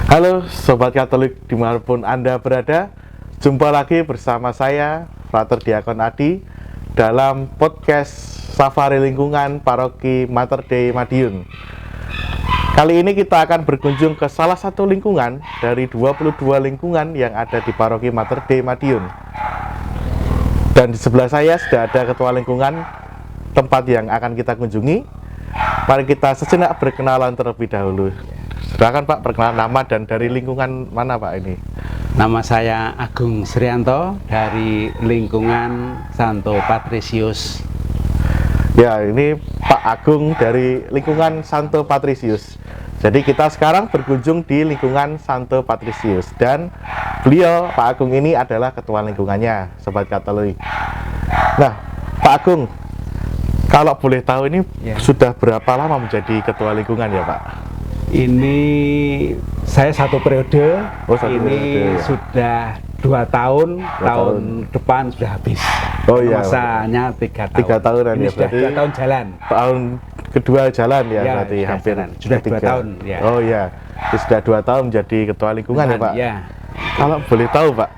Halo Sobat Katolik dimanapun Anda berada, jumpa lagi bersama saya, Frater Diakon Adi, dalam podcast Safari Lingkungan Paroki Mater Dei Madiun. Kali ini kita akan berkunjung ke salah satu lingkungan dari 22 lingkungan yang ada di Paroki Mater Dei Madiun. Dan di sebelah saya sudah ada ketua lingkungan tempat yang akan kita kunjungi. Mari kita sejenak berkenalan terlebih dahulu. Silakan Pak, perkenalan nama dan dari lingkungan mana Pak ini? Nama saya Agung Srianto dari lingkungan Santo Patrisius. Ya, ini Pak Agung dari lingkungan Santo Patrisius. Jadi kita sekarang berkunjung di lingkungan Santo Patrisius dan beliau, Pak Agung ini adalah ketua lingkungannya, Sobat Katolik. Nah, Pak Agung, kalau boleh tahu ini sudah berapa lama menjadi ketua lingkungan ya Pak? Ini saya satu periode. Satu ini periode, ya. sudah 2 tahun. Tahun depan sudah habis. Oh iya. Masanya 3 tahun. 3 tahunan ini ya sudah berarti. 2 tahun jalan. Tahun kedua jalan ya, berarti sudah hampir jalan. Sudah 2 tahun ya. Oh ya, sudah 2 tahun menjadi ketua lingkungan ya Pak. Ya. Kalau boleh tahu Pak,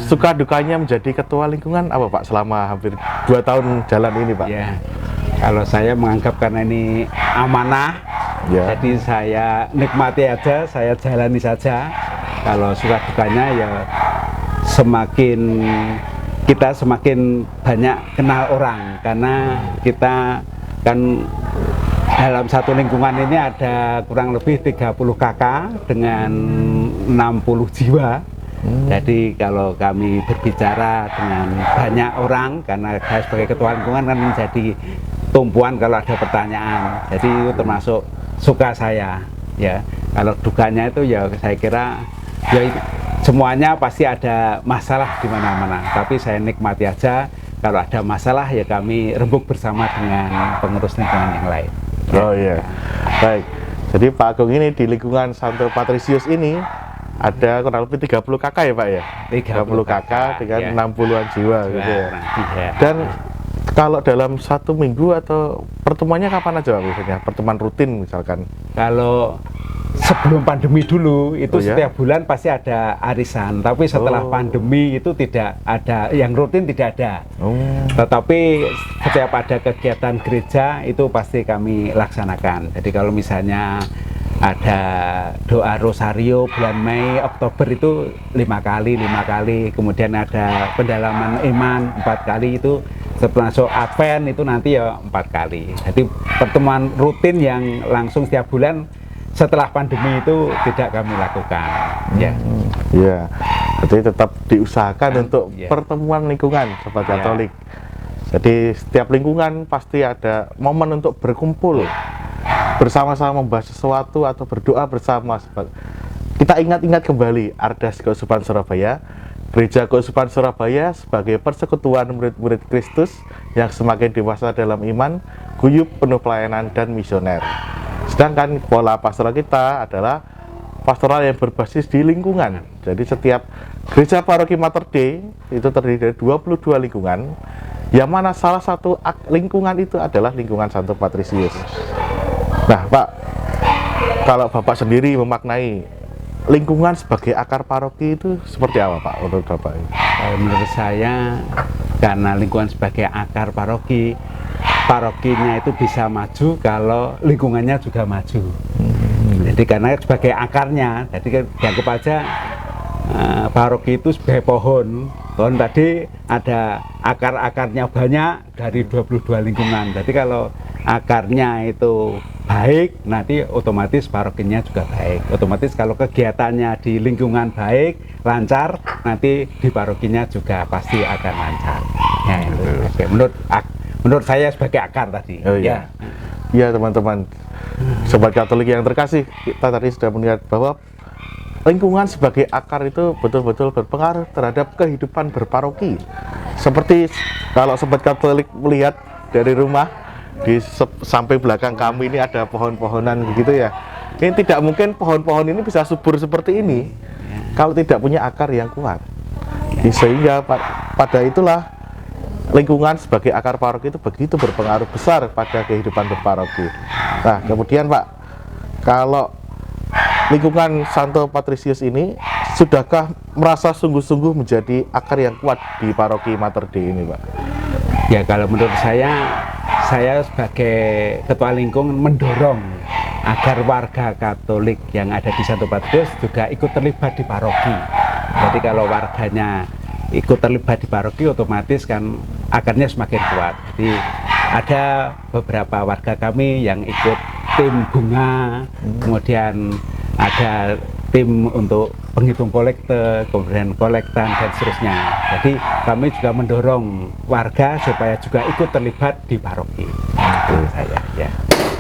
suka dukanya menjadi ketua lingkungan apa Pak selama hampir 2 tahun jalan ini Pak? Ya. Kalau saya menganggap karena ini amanah, jadi saya nikmati aja, saya jalani saja. Kalau suka dukanya ya kita semakin banyak kenal orang, karena kita kan dalam satu lingkungan ini ada kurang lebih 30 kakak dengan 60 jiwa. Jadi kalau kami berbicara dengan banyak orang, karena saya sebagai ketua lingkungan kan menjadi tumpuan kalau ada pertanyaan. Jadi itu termasuk suka saya. Ya, kalau dukanya itu ya saya kira ya semuanya pasti ada masalah di mana-mana. Tapi saya nikmati aja. Kalau ada masalah ya kami rembuk bersama dengan pengurus lingkungan yang lain. Oh iya, baik. Jadi Pak Agung ini di lingkungan Santo Patrisius ini ada kurang lebih 30 kakak ya Pak ya? 30 kakak dengan 60-an jiwa gitu ya. Dan kalau dalam 1 minggu atau pertemuannya kapan aja Pak biasanya? Pertemuan rutin misalkan? Kalau sebelum pandemi dulu itu setiap bulan pasti ada arisan, tapi setelah pandemi itu tidak ada, yang rutin tidak ada. Tetapi setiap ada kegiatan gereja itu pasti kami laksanakan. Jadi kalau misalnya ada doa rosario bulan Mei, Oktober itu 5 kali, kemudian ada pendalaman iman 4 kali, itu termasuk Advent itu nanti ya 4 kali. Jadi pertemuan rutin yang langsung setiap bulan setelah pandemi itu tidak kami lakukan. Ya, jadi tetap diusahakan untuk pertemuan lingkungan Sobat Katolik. Jadi setiap lingkungan pasti ada momen untuk berkumpul bersama-sama membahas sesuatu atau berdoa bersama. Kita ingat-ingat kembali Ardas Keuskupan Surabaya, Gereja Keuskupan Surabaya sebagai persekutuan murid-murid Kristus yang semakin dewasa dalam iman, guyup, penuh pelayanan dan misioner. Sedangkan pola pastoral kita adalah pastoral yang berbasis di lingkungan. Jadi setiap gereja paroki Mater Dei itu terdiri dari 22 lingkungan, yang mana salah satu lingkungan itu adalah lingkungan Santo Patrisius. Nah Pak, kalau Bapak sendiri memaknai lingkungan sebagai akar paroki itu seperti apa Pak menurut Bapak? Menurut saya, karena lingkungan sebagai akar paroki, parokinya itu bisa maju kalau lingkungannya juga maju. Jadi karena sebagai akarnya, jadi dianggap aja paroki itu sebagai pohon tadi ada akar-akarnya banyak dari 22 lingkungan. Jadi kalau akarnya itu baik, nanti otomatis parokinya juga baik. Otomatis kalau kegiatannya di lingkungan baik, lancar, nanti di parokinya juga pasti akan lancar. Ya, itu. Menurut saya sebagai akar tadi. Iya teman-teman, Sobat Katolik yang terkasih, kita tadi sudah melihat bahwa lingkungan sebagai akar itu betul-betul berpengaruh terhadap kehidupan berparoki. Seperti kalau Sobat Katolik melihat dari rumah, di samping belakang kami ini ada pohon-pohonan begitu ya. Ini tidak mungkin pohon-pohon ini bisa subur seperti ini kalau tidak punya akar yang kuat. Sehingga pada itulah lingkungan sebagai akar paroki itu begitu berpengaruh besar pada kehidupan berparoki. Nah kemudian Pak, kalau lingkungan Santo Patrisius ini sudahkah merasa sungguh-sungguh menjadi akar yang kuat di paroki Mater Dei ini, Pak? Ya, kalau menurut saya sebagai ketua lingkungan mendorong agar warga Katolik yang ada di Santo Patrisius juga ikut terlibat di paroki. Jadi kalau warganya ikut terlibat di paroki, otomatis kan akarnya semakin kuat. Jadi ada beberapa warga kami yang ikut tim bunga, kemudian ada tim untuk penghitung kolekte, kemudian kolektan dan seterusnya. Jadi kami juga mendorong warga supaya juga ikut terlibat di paroki.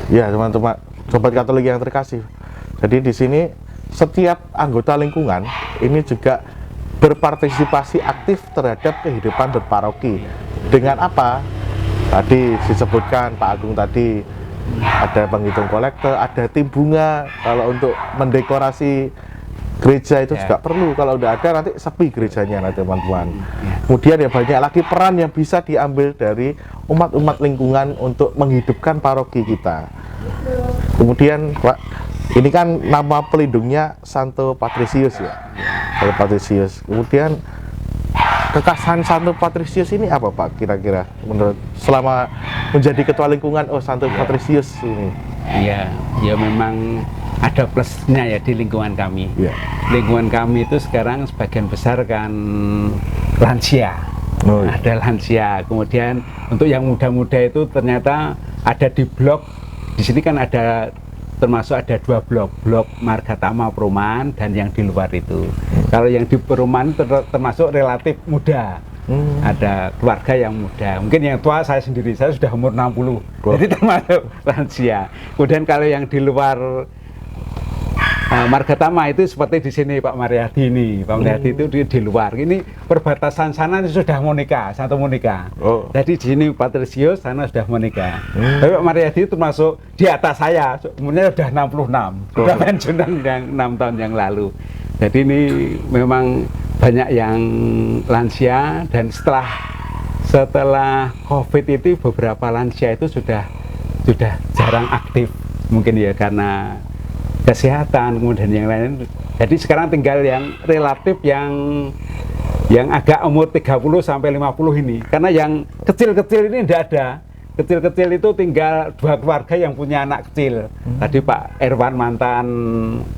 Ya, teman-teman, sobat Katolik yang terkasih. Jadi di sini setiap anggota lingkungan ini juga berpartisipasi aktif terhadap kehidupan berparoki. Dengan apa? Tadi disebutkan Pak Agung tadi, ada penghitung kolekte, ada tim bunga. Kalau untuk mendekorasi gereja itu juga perlu. Kalau udah ada nanti sepi gerejanya nanti, teman-teman. Kemudian ya banyak lagi peran yang bisa diambil dari umat-umat lingkungan untuk menghidupkan paroki kita. Kemudian Pak, ini kan nama pelindungnya Santo Patrisius ya, Santo Patrisius. Kemudian kekhasan Santo Patrisius ini apa, Pak, kira-kira menurut selama menjadi ketua lingkungan Santo Patrisius ini? Iya, ya memang ada plusnya ya di lingkungan kami. Lingkungan kami itu sekarang sebagian besar kan lansia. Ada lansia. Kemudian untuk yang muda-muda itu ternyata ada di blok. Di sini kan ada termasuk ada 2 blok Margatama Perumahan dan yang di luar itu. Kalau yang di perumahan termasuk relatif muda. Ada keluarga yang muda. Mungkin yang tua saya sendiri, saya sudah umur 60. Jadi termasuk lansia. Kemudian kalau yang di luar Margatama itu seperti di sini Pak Mariadi ini. Pak Mariadi itu di luar. Ini perbatasan sana sudah mau nikah, Santo Monika. Jadi di sini Patrisius, sana sudah mau nikah. Tapi Pak Mariadi itu termasuk di atas saya, umurnya sudah 66. Sudah pensiunan yang 6 tahun yang lalu. Jadi ini memang banyak yang lansia, dan setelah COVID itu beberapa lansia itu sudah jarang aktif. Mungkin ya karena kesehatan, kemudian yang lain. Jadi sekarang tinggal yang relatif yang agak umur 30 sampai 50 ini. Karena yang kecil-kecil ini tidak ada. Kecil-kecil itu tinggal 2 keluarga yang punya anak kecil. Tadi Pak Erwan mantan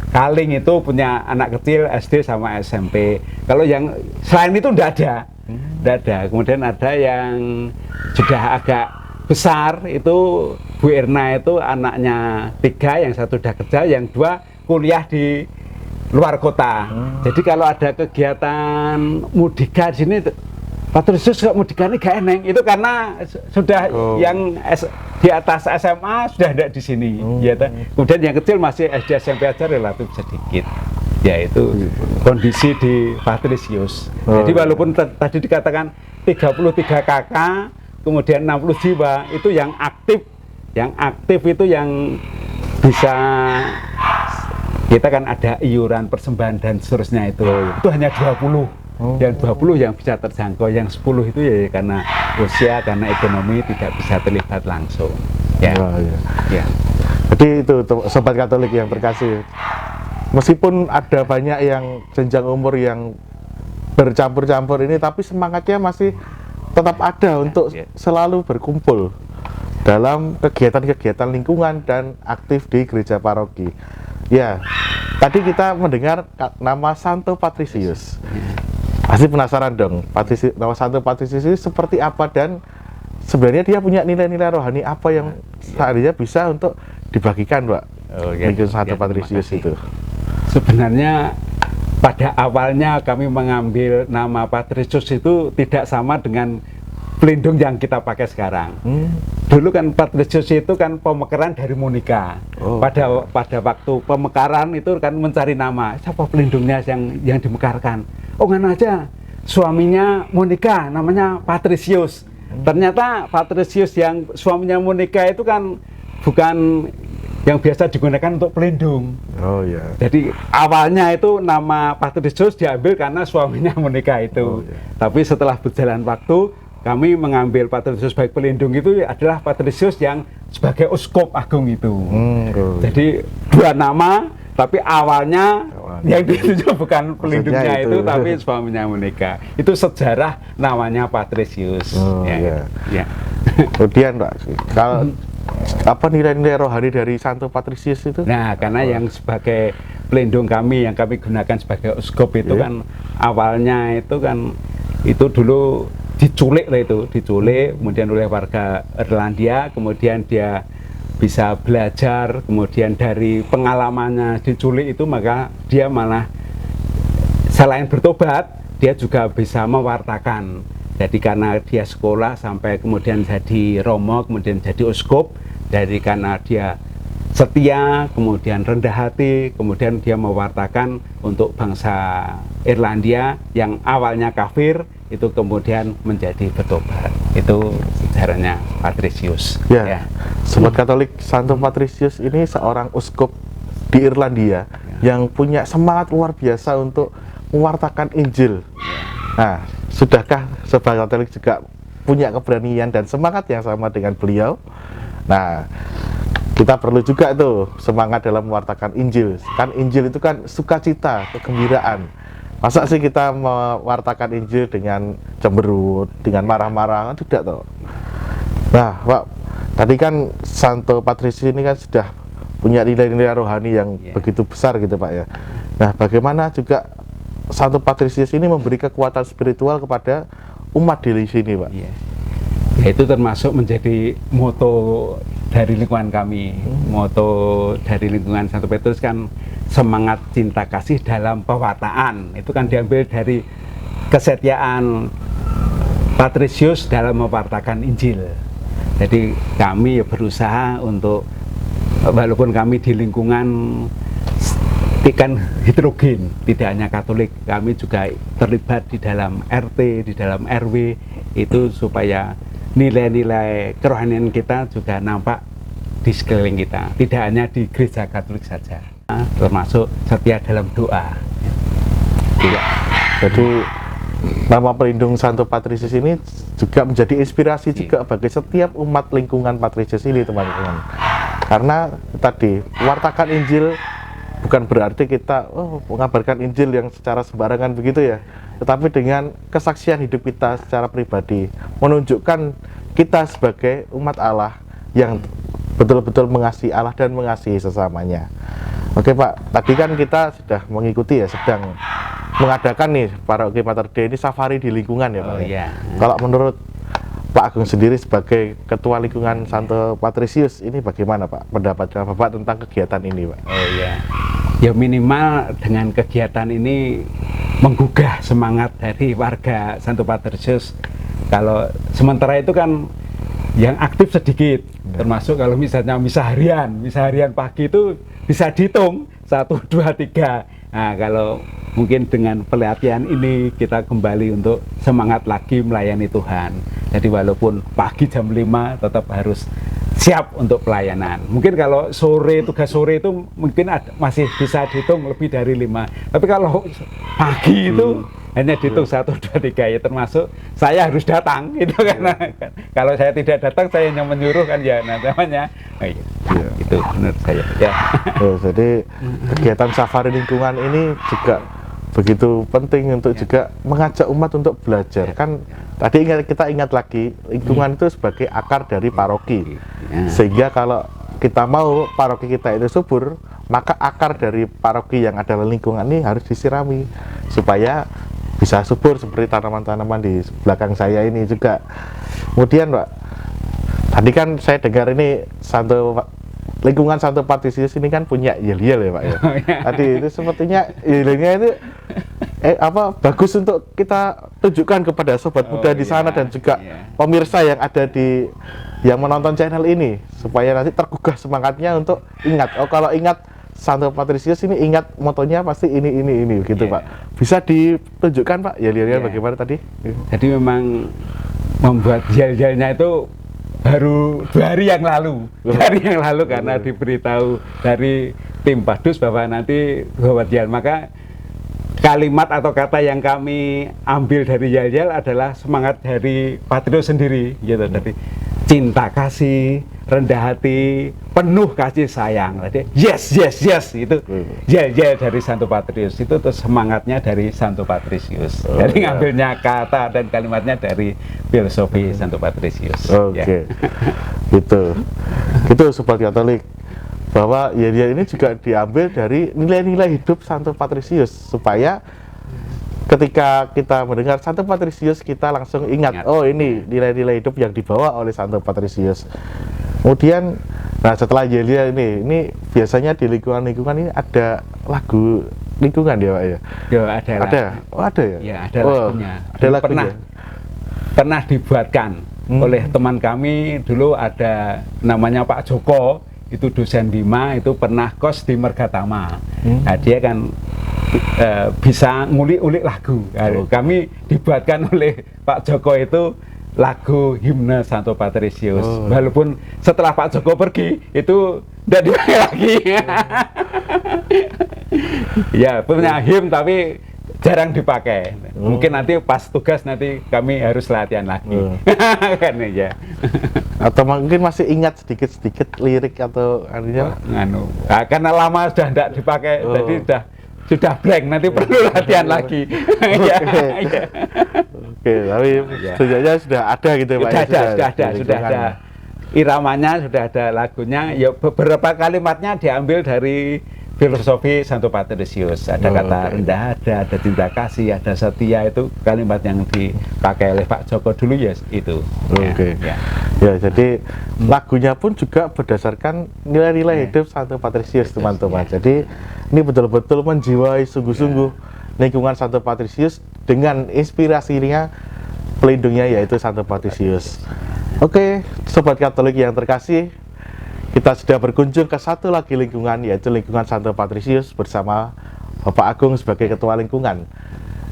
Kaling itu punya anak kecil SD sama SMP. Kalau yang selain itu tidak ada. Tidak ada. Kemudian ada yang sudah agak besar, itu Bu Erna itu anaknya 3, yang 1 sudah kerja, yang 2 kuliah di luar kota. Jadi kalau ada kegiatan mudika di sini, Patrisius kok mudika ini gak eneng, itu karena sudah yang di atas SMA sudah ada di sini. Ya, kemudian yang kecil masih SD SMP aja relatif sedikit. Ya, itu kondisi di Patrisius. Jadi walaupun tadi dikatakan 33 kakak, kemudian 60 jiwa, itu yang aktif itu yang bisa, kita kan ada iuran persembahan dan seterusnya itu hanya 20. Yang 20 yang bisa terjangkau, yang 10 itu ya karena usia, karena ekonomi tidak bisa terlibat langsung. Jadi itu sobat Katolik yang terkasih, meskipun ada banyak yang jenjang umur yang bercampur-campur ini, tapi semangatnya masih tetap ada untuk selalu berkumpul dalam kegiatan-kegiatan lingkungan dan aktif di gereja paroki. Ya, tadi kita mendengar nama Santo Patrisius. Pasti penasaran dong, nama Santo Patrisius ini seperti apa, dan sebenarnya dia punya nilai-nilai rohani apa yang seharusnya bisa untuk dibagikan, Pak? Lingkungan Santo Patrisius itu. Sebenarnya pada awalnya kami mengambil nama Patrisius itu tidak sama dengan pelindung yang kita pakai sekarang. Dulu kan Patrisius itu kan pemekaran dari Monika. Pada waktu pemekaran itu kan mencari nama, siapa pelindungnya yang dimekarkan. Nggak aja, suaminya Monika, namanya Patrisius. Ternyata Patrisius yang suaminya Monika itu kan bukan yang biasa digunakan untuk pelindung. Jadi awalnya itu nama Patrisius diambil karena suaminya Monika itu. Tapi setelah berjalan waktu, kami mengambil Patrisius baik pelindung itu adalah Patrisius yang sebagai uskup agung itu. Jadi 2 nama tapi awalnya yang dituju bukan pelindungnya itu, itu, tapi suaminya menikah. Itu sejarah namanya Patrisius. Iya. Ya. Kemudian Pak, kalau apa nilai-nilai rohani dari Santo Patrisius itu? Nah, karena yang sebagai pelindung kami, yang kami gunakan sebagai uskup itu kan awalnya itu kan itu dulu diculik lah, itu diculik kemudian oleh warga Irlandia, kemudian dia bisa belajar, kemudian dari pengalamannya diculik itu maka dia malah selain bertobat dia juga bisa mewartakan. Jadi karena dia sekolah sampai kemudian jadi romo, kemudian jadi uskup, dari karena dia setia, kemudian rendah hati, kemudian dia mewartakan untuk bangsa Irlandia yang awalnya kafir, itu kemudian menjadi bertobat. Itu sejarahnya Patrisius. Ya. Sobat Katolik, Santo Patrisius ini seorang uskup di Irlandia yang punya semangat luar biasa untuk mewartakan Injil. Nah, sudahkah Sobat Katolik juga punya keberanian dan semangat yang sama dengan beliau? Nah, kita perlu juga tuh semangat dalam mewartakan Injil. Kan Injil itu kan sukacita, kegembiraan. Masa sih kita mewartakan Injil dengan cemberut, dengan marah-marah? Tidak toh. Nah, Pak, tadi kan Santo Patrisius ini kan sudah punya nilai-nilai rohani yang begitu besar gitu Pak ya. Nah, bagaimana juga Santo Patrisius ini memberi kekuatan spiritual kepada umat di sini Pak? Ya, itu termasuk menjadi moto dari lingkungan kami. Moto dari lingkungan Santo Petrus kan semangat cinta kasih dalam pewartaan. Itu kan diambil dari kesetiaan Patrisius dalam mewartakan Injil. Jadi kami berusaha untuk, walaupun kami di lingkungan kan heterogen, tidak hanya Katolik, kami juga terlibat di dalam RT, di dalam RW, itu supaya nilai-nilai kerohanian kita juga nampak di sekeliling kita, tidak hanya di gereja Katolik saja, termasuk setia dalam doa. Jadi nama pelindung Santo Patrisius ini juga menjadi inspirasi juga bagi setiap umat lingkungan Patrisius ini teman-teman. Karena tadi wartakan Injil bukan berarti kita mengabarkan Injil yang secara sembarangan begitu ya, tetapi dengan kesaksian hidup kita secara pribadi menunjukkan kita sebagai umat Allah yang betul-betul mengasihi Allah dan mengasihi sesamanya. Oke Pak, tadi kan kita sudah mengikuti ya, sedang mengadakan nih Paroki Mater Dei ini safari di lingkungan ya Pak. Iya. Kalau menurut Pak Agung sendiri sebagai Ketua Lingkungan Santo Patrisius ini bagaimana Pak pendapatnya Bapak tentang kegiatan ini Pak? Oh iya, ya minimal dengan kegiatan ini menggugah semangat dari warga Santo Patrisius. Kalau sementara itu kan yang aktif sedikit, termasuk kalau misalnya misa harian pagi itu bisa dihitung 1, 2, 3. Nah, kalau mungkin dengan pelatihan ini kita kembali untuk semangat lagi melayani Tuhan. Jadi walaupun pagi jam 5 tetap harus siap untuk pelayanan. Mungkin kalau tugas sore itu mungkin masih bisa dihitung lebih dari 5. Tapi kalau pagi itu hanya dihitung 1, 2, 3 ya, termasuk saya harus datang itu karena kalau saya tidak datang saya hanya menyuruh kan ya namanya. Itu menurut saya ya. Jadi kegiatan safari lingkungan ini juga begitu penting untuk juga mengajak umat untuk belajar. Kan tadi kita ingat lagi lingkungan itu sebagai akar dari paroki. Sehingga kalau kita mau paroki kita itu subur, maka akar dari paroki yang ada di lingkungan ini harus disirami supaya bisa subur seperti tanaman-tanaman di belakang saya ini juga. Kemudian Pak, tadi kan saya dengar ini lingkungan Santo Patrisius ini kan punya yel-yel ya Pak ya. Tadi itu sepertinya yelnya itu bagus untuk kita tunjukkan kepada sobat muda di sana dan juga pemirsa yang ada yang menonton channel ini supaya nanti tergugah semangatnya untuk ingat. Kalau ingat Santo Patrisius ini ingat motonya pasti ini gitu Pak. Bisa ditunjukkan Pak yel-yelnya bagaimana tadi? Jadi memang membuat yel-yelnya itu baru 2 hari yang lalu, karena diberitahu dari tim Padus bahwa nanti buat yel, maka kalimat atau kata yang kami ambil dari yel-yel adalah semangat dari Patrisius sendiri gitu. Jadi cinta kasih, rendah hati, penuh kasih sayang. Jadi yes itu yel dari Santo Patrisius, itu terus semangatnya dari Santo Patrisius. Jadi ngambilnya kata dan kalimatnya dari filosofi Santo Patrisius. Oke. Gitu Sobat Katolik, bahwa yel-yel ini juga diambil dari nilai-nilai hidup Santo Patrisius, supaya ketika kita mendengar Santo Patrisius kita langsung ingat, oh ini nilai-nilai hidup yang dibawa oleh Santo Patrisius. Kemudian, nah setelah yel-yel ini biasanya di lingkungan-lingkungan ini ada lagu lingkungan ya Pak ya? Ya ada. Oh ada ya? Ya ada lagunya. Ada lagunya. Pernah dibuatkan oleh teman kami dulu, ada namanya Pak Joko, itu dosen Bima, itu pernah kos di Mergatama. Nah, dia kan bisa ngulik-ulik lagu. Kami dibuatkan oleh Pak Joko itu lagu himne Santo Patrisius. Walaupun setelah Pak Joko pergi itu tidak dipakai lagi. Ya punya him tapi jarang dipakai. Mungkin nanti pas tugas nanti kami harus latihan lagi. Kan ya. Atau mungkin masih ingat sedikit-sedikit lirik atau artinya? Karena lama sudah tidak dipakai, jadi sudah blank, nanti perlu latihan lagi. Oke, tapi setidaknya sudah ada gitu Pak. Sudah ada iramanya, sudah ada lagunya. Ya beberapa kalimatnya diambil dari filosofi Santo Patrisius. Ada kata rendah, ada cinta kasih, ada setia, itu kalimat yang dipakai oleh Pak Joko dulu ya itu. Ya, jadi lagunya pun juga berdasarkan nilai-nilai hidup Santo Patrisius, teman-teman. Jadi ini betul-betul menjiwai sungguh-sungguh lingkungan Santo Patrisius dengan inspirasinya pelindungnya yaitu Santo Patrisius. Oke, Sobat Katolik yang terkasih, kita sudah berkunjung ke satu lagi lingkungan, yaitu lingkungan Santo Patrisius bersama Bapak Agung sebagai Ketua Lingkungan.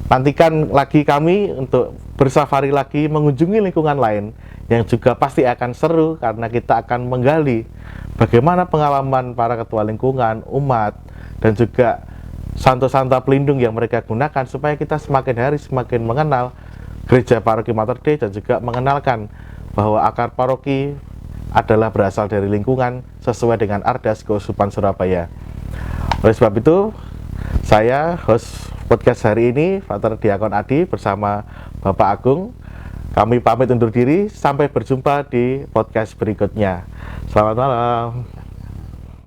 Nantikan lagi kami untuk bersafari lagi mengunjungi lingkungan lain yang juga pasti akan seru, karena kita akan menggali bagaimana pengalaman para ketua lingkungan, umat, dan juga santo-santa pelindung yang mereka gunakan, supaya kita semakin hari semakin mengenal Gereja Paroki Mater Dei, dan juga mengenalkan bahwa akar paroki adalah berasal dari lingkungan sesuai dengan Ardas Keuskupan Surabaya. Oleh sebab itu, saya host podcast hari ini, Pater Diakon Adi bersama Bapak Agung, kami pamit undur diri, sampai berjumpa di podcast berikutnya. Selamat malam.